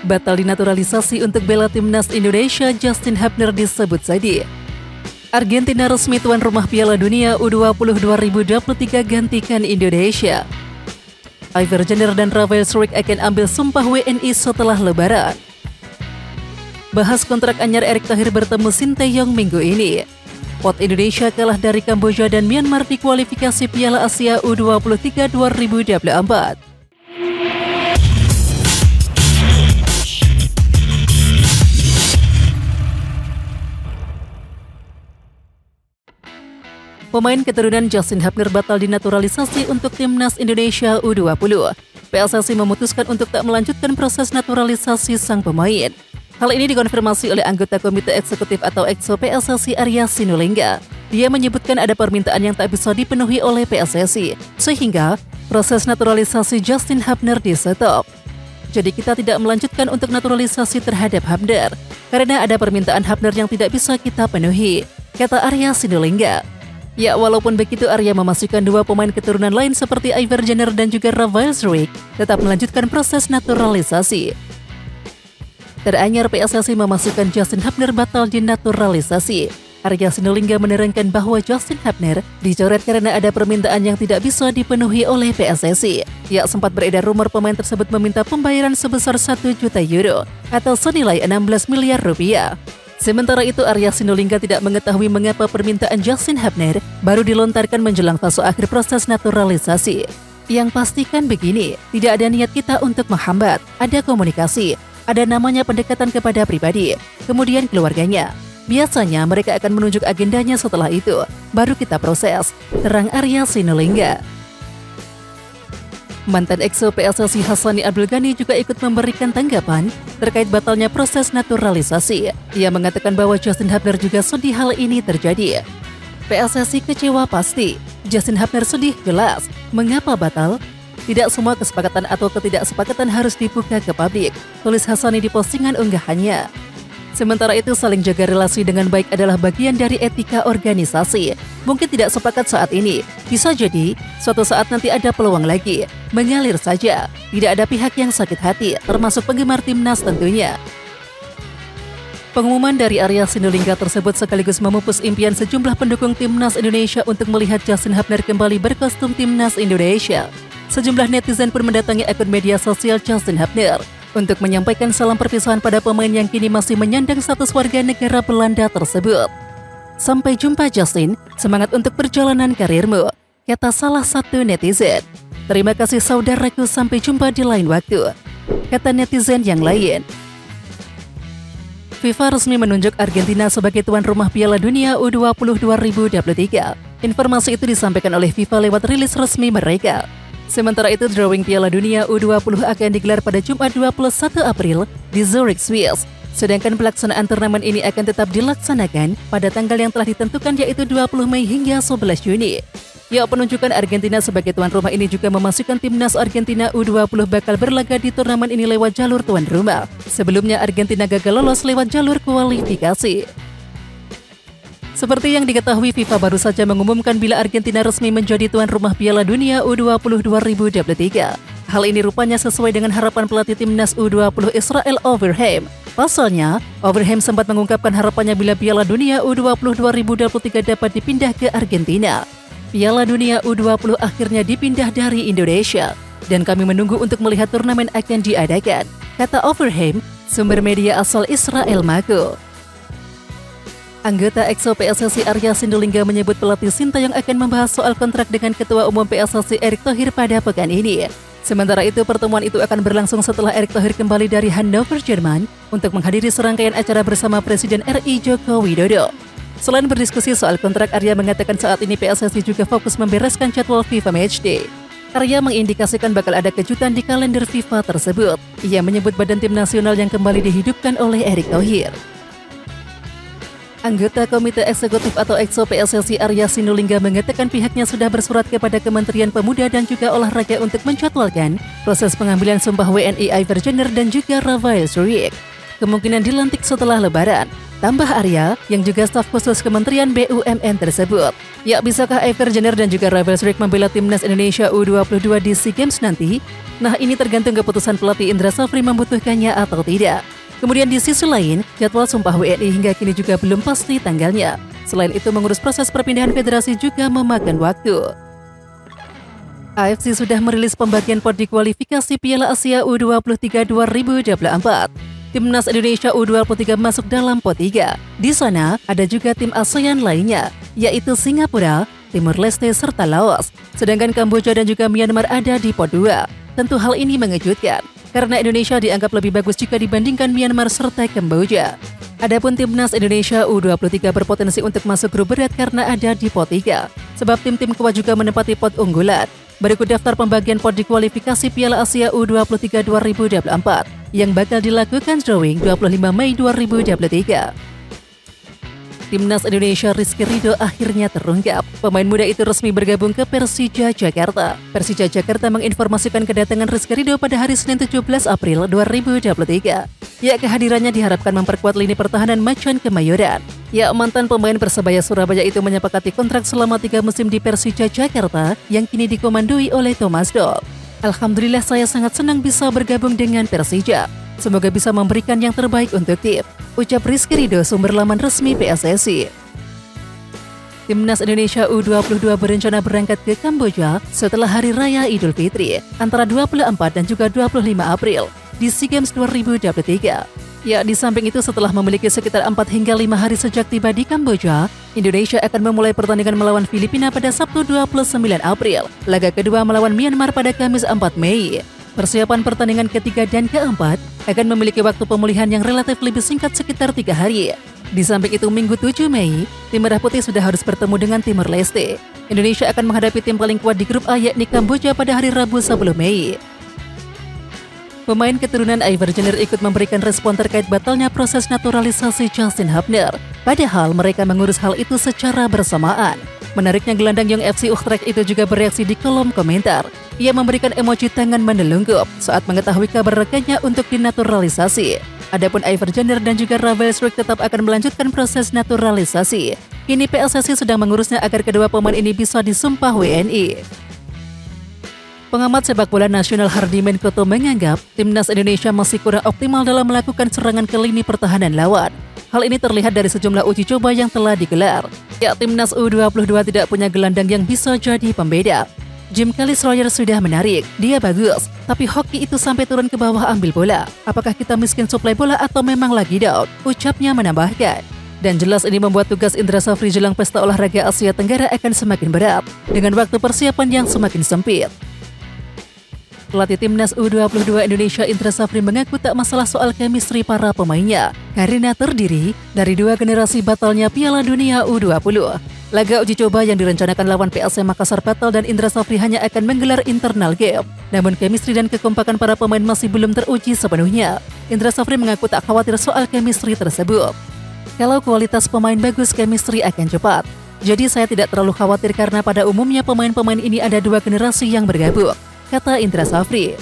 batal dinaturalisasi untuk bela timnas Indonesia. Justin Hubner disebut Saidi. Argentina resmi tuan rumah Piala Dunia U20 2023 gantikan Indonesia. Iver Jenner dan Rafael Struijk akan ambil sumpah WNI setelah Lebaran. Bahas kontrak anyar Erick Thohir bertemu Sinteyong minggu ini. Pot Indonesia kalah dari Kamboja dan Myanmar di kualifikasi Piala Asia U23 2024. Pemain keturunan Justin Hubner batal dinaturalisasi untuk timnas Indonesia U20. PSSI memutuskan untuk tak melanjutkan proses naturalisasi sang pemain. Hal ini dikonfirmasi oleh anggota Komite Eksekutif atau EXO PSSI Arya Sinulinga. Dia menyebutkan ada permintaan yang tak bisa dipenuhi oleh PSSI, sehingga proses naturalisasi Justin Hubner di-stop. Jadi kita tidak melanjutkan untuk naturalisasi terhadap Hubner, karena ada permintaan Hubner yang tidak bisa kita penuhi, kata Arya Sinulinga. Ya, walaupun begitu, Arya memastikan dua pemain keturunan lain seperti Iver Jenner dan juga Rafael Struijk tetap melanjutkan proses naturalisasi. Teranyar PSSI memastikan Justin Hubner batal dinaturalisasi. Arya Sinulinga menerangkan bahwa Justin Hubner dicoret karena ada permintaan yang tidak bisa dipenuhi oleh PSSI. Ya, sempat beredar rumor pemain tersebut meminta pembayaran sebesar 1 juta euro atau senilai 16 miliar rupiah. Sementara itu, Arya Sinulinga tidak mengetahui mengapa permintaan Justin Hubner baru dilontarkan menjelang fase akhir proses naturalisasi. Yang pastikan begini, tidak ada niat kita untuk menghambat, ada komunikasi, ada namanya pendekatan kepada pribadi, kemudian keluarganya. Biasanya mereka akan menunjuk agendanya setelah itu, baru kita proses, terang Arya Sinulinga. Mantan EXO PSSI Hassani Abdul Ghani juga ikut memberikan tanggapan terkait batalnya proses naturalisasi. Ia mengatakan bahwa Justin Hubner juga sedih hal ini terjadi. PSSI kecewa pasti, Justin Hubner sedih jelas. Mengapa batal? Tidak semua kesepakatan atau ketidaksepakatan harus dibuka ke publik, tulis Hassani di postingan unggahannya. Sementara itu, saling jaga relasi dengan baik adalah bagian dari etika organisasi. Mungkin tidak sepakat saat ini, bisa jadi suatu saat nanti ada peluang lagi. Mengalir saja, tidak ada pihak yang sakit hati, termasuk penggemar timnas tentunya. Pengumuman dari Arya Sinulinga tersebut sekaligus memupus impian sejumlah pendukung timnas Indonesia untuk melihat Justin Hubner kembali berkostum timnas Indonesia. Sejumlah netizen pun mendatangi akun media sosial Justin Hubner untuk menyampaikan salam perpisahan pada pemain yang kini masih menyandang status warga negara Belanda tersebut. Sampai jumpa Justin, semangat untuk perjalanan karirmu, kata salah satu netizen. Terima kasih saudaraku, sampai jumpa di lain waktu, kata netizen yang lain. FIFA resmi menunjuk Argentina sebagai tuan rumah Piala Dunia U20 2023. Informasi itu disampaikan oleh FIFA lewat rilis resmi mereka. Sementara itu, drawing Piala Dunia U20 akan digelar pada Jumat 21 April di Zurich, Swiss. Sedangkan pelaksanaan turnamen ini akan tetap dilaksanakan pada tanggal yang telah ditentukan, yaitu 20 Mei hingga 11 Juni. Ya, penunjukan Argentina sebagai tuan rumah ini juga memastikan timnas Argentina U20 bakal berlaga di turnamen ini lewat jalur tuan rumah. Sebelumnya, Argentina gagal lolos lewat jalur kualifikasi. Seperti yang diketahui, FIFA baru saja mengumumkan bila Argentina resmi menjadi tuan rumah Piala Dunia U20 2023. Hal ini rupanya sesuai dengan harapan pelatih timnas U20 Israel Overheim. Pasalnya, Overheim sempat mengungkapkan harapannya bila Piala Dunia U20 2023 dapat dipindah ke Argentina. Piala Dunia U20 akhirnya dipindah dari Indonesia, dan kami menunggu untuk melihat turnamen akan diadakan, kata Overheim, sumber media asal Israel Mako. Anggota EXO PSSI Arya Sinulinga menyebut pelatih Sinteyong akan membahas soal kontrak dengan Ketua Umum PSSI Erick Thohir pada pekan ini. Sementara itu, pertemuan itu akan berlangsung setelah Erick Thohir kembali dari Hannover, Jerman untuk menghadiri serangkaian acara bersama Presiden RI Joko Widodo. Selain berdiskusi soal kontrak, Arya mengatakan saat ini PSSI juga fokus membereskan jadwal FIFA Matchday. Arya mengindikasikan bakal ada kejutan di kalender FIFA tersebut. Ia menyebut badan tim nasional yang kembali dihidupkan oleh Erick Thohir. Anggota Komite Eksekutif atau EXO PSSI Arya Sinulinga mengatakan pihaknya sudah bersurat kepada Kementerian Pemuda dan juga Olahraga untuk menjadwalkan proses pengambilan sumpah WNI Iver Jenner dan juga Rafael Struijk. kemungkinan dilantik setelah Lebaran. Tambah Arya, yang juga staf khusus Kementerian BUMN tersebut. Ya, bisakah Iver Jenner dan juga Ravel Struijk membela timnas Indonesia U22 di SEA Games nanti? Nah, ini tergantung keputusan pelatih Indra Safri membutuhkannya atau tidak. Kemudian di sisi lain, jadwal Sumpah WNI hingga kini juga belum pasti tanggalnya. Selain itu, mengurus proses perpindahan federasi juga memakan waktu. AFC sudah merilis pembagian pot di kualifikasi Piala Asia U23 2024. Timnas Indonesia U23 masuk dalam pot 3. Di sana ada juga tim ASEAN lainnya, yaitu Singapura, Timur Leste, serta Laos. Sedangkan Kamboja dan juga Myanmar ada di pot 2. Tentu hal ini mengejutkan, karena Indonesia dianggap lebih bagus jika dibandingkan Myanmar serta Kamboja. Adapun timnas Indonesia U23 berpotensi untuk masuk grup berat karena ada di pot 3, sebab tim-tim kuat juga menempati pot unggulan. Berikut daftar pembagian pot di kualifikasi Piala Asia U23 2024 yang bakal dilakukan drawing 25 Mei 2023. Timnas Indonesia Rizky Ridho akhirnya terungkap. Pemain muda itu resmi bergabung ke Persija Jakarta. Persija Jakarta menginformasikan kedatangan Rizky Ridho pada hari Senin 17 April 2023. Ya, kehadirannya diharapkan memperkuat lini pertahanan Macan Kemayoran. Ya, mantan pemain Persebaya Surabaya itu menyepakati kontrak selama 3 musim di Persija Jakarta yang kini dikomandoi oleh Thomas Doll. Alhamdulillah, saya sangat senang bisa bergabung dengan Persija. Semoga bisa memberikan yang terbaik untuk tim, ucap Rizky Ridho, sumber laman resmi PSSI. Timnas Indonesia U22 berencana berangkat ke Kamboja setelah Hari Raya Idul Fitri antara 24 dan juga 25 April di SEA Games 2023. Ya, di samping itu setelah memiliki sekitar 4 hingga 5 hari sejak tiba di Kamboja, Indonesia akan memulai pertandingan melawan Filipina pada Sabtu 29 April. Laga kedua melawan Myanmar pada Kamis 4 Mei. Persiapan pertandingan ketiga dan keempat akan memiliki waktu pemulihan yang relatif lebih singkat sekitar 3 hari. Di samping itu, Minggu 7 Mei, tim Merah Putih sudah harus bertemu dengan Timur Leste. Indonesia akan menghadapi tim paling kuat di grup A yakni Kamboja pada hari Rabu 10 Mei. Pemain keturunan Iver Jenner ikut memberikan respon terkait batalnya proses naturalisasi Justin Hubner. Padahal mereka mengurus hal itu secara bersamaan. Menariknya, gelandang Young FC Utrecht itu juga bereaksi di kolom komentar. Ia memberikan emoji tangan mendelungkup saat mengetahui kabar rekannya untuk dinaturalisasi. Adapun Iver Jenner dan juga Ravel Struijk tetap akan melanjutkan proses naturalisasi. Kini PSSI sedang mengurusnya agar kedua pemain ini bisa disumpah WNI. Pengamat sepak bola nasional Hardiman Koto menganggap timnas Indonesia masih kurang optimal dalam melakukan serangan ke lini pertahanan lawan. Hal ini terlihat dari sejumlah uji coba yang telah digelar. Ya, timnas U22 tidak punya gelandang yang bisa jadi pembeda. Jim Kelly Sawyer sudah menarik, dia bagus, tapi hoki itu sampai turun ke bawah ambil bola. Apakah kita miskin suplai bola atau memang lagi down? Ucapnya menambahkan. Dan jelas ini membuat tugas Indra Safri jelang pesta olahraga Asia Tenggara akan semakin berat, dengan waktu persiapan yang semakin sempit. Pelatih timnas U22 Indonesia Indra Safri mengaku tak masalah soal chemistry para pemainnya, karena terdiri dari 2 generasi batalnya Piala Dunia U20. Laga uji coba yang direncanakan lawan PSM Makassar batal dan Indra Safri hanya akan menggelar internal game. Namun chemistry dan kekompakan para pemain masih belum teruji sepenuhnya. Indra Safri mengaku tak khawatir soal chemistry tersebut. Kalau kualitas pemain bagus, chemistry akan cepat. Jadi saya tidak terlalu khawatir karena pada umumnya pemain-pemain ini ada 2 generasi yang bergabung, kata Indra Safri.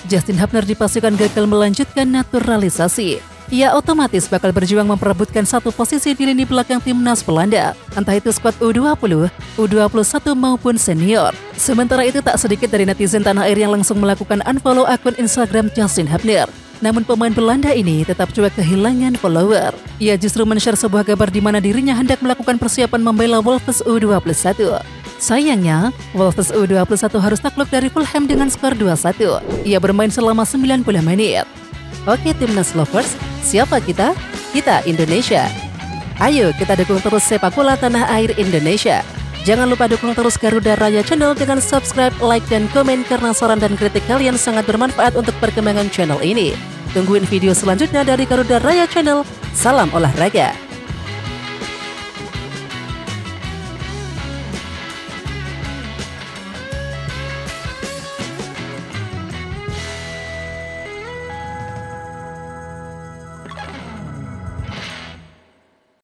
Justin Hubner dipastikan gagal melanjutkan naturalisasi. Ia otomatis bakal berjuang memperebutkan satu posisi di lini belakang timnas Belanda, entah itu skuad U20, U21 maupun senior. Sementara itu, tak sedikit dari netizen tanah air yang langsung melakukan unfollow akun Instagram Justin Hubner. Namun pemain Belanda ini tetap cuek kehilangan follower. Ia justru men-share sebuah kabar di mana dirinya hendak melakukan persiapan membela Wolves U21. Sayangnya, Wolves U21 harus takluk dari Fulham dengan skor 2-1. Ia bermain selama 90 menit. Oke Timnas Lovers, siapa kita? Kita Indonesia. Ayo kita dukung terus sepak bola tanah air Indonesia. Jangan lupa dukung terus Garuda Raya Channel dengan subscribe, like, dan komen karena saran dan kritik kalian sangat bermanfaat untuk perkembangan channel ini. Tungguin video selanjutnya dari Garuda Raya Channel. Salam olahraga.